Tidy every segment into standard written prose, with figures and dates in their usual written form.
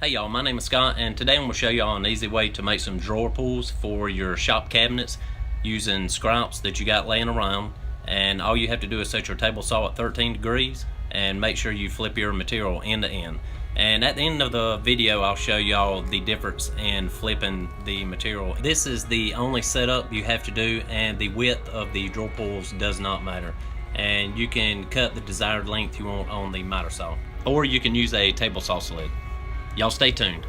Hey y'all, my name is Scott, and today I'm going to show y'all an easy way to make some drawer pulls for your shop cabinets using scraps that you got laying around. And all you have to do is set your table saw at 13 degrees and make sure you flip your material end to end. And at the end of the video, I'll show y'all the difference in flipping the material. This is the only setup you have to do, and the width of the drawer pulls does not matter. And you can cut the desired length you want on the miter saw, or you can use a table saw sled. Y'all stay tuned.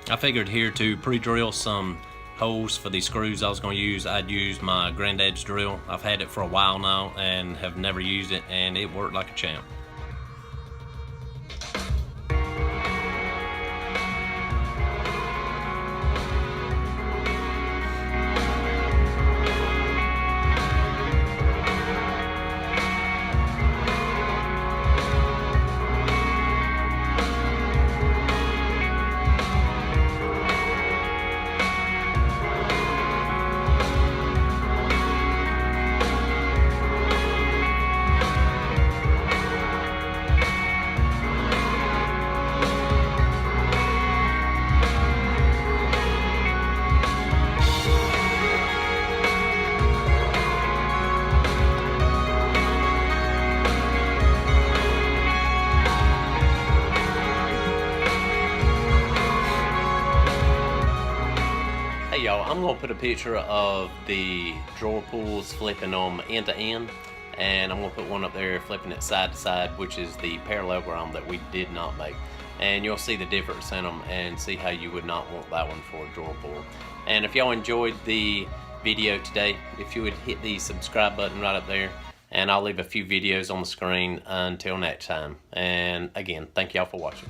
I figured here to pre-drill some holes for the screws I was going to use, I'd use my granddad's drill. I've had it for a while now and have never used it, and it worked like a champ. Hey y'all, I'm going to put a picture of the drawer pulls flipping them end to end, and I'm going to put one up there flipping it side to side, which is the parallelogram that we did not make. And you'll see the difference in them and see how you would not want that one for a drawer pull. And if y'all enjoyed the video today, if you would hit the subscribe button right up there, and I'll leave a few videos on the screen until next time. And again, thank y'all for watching.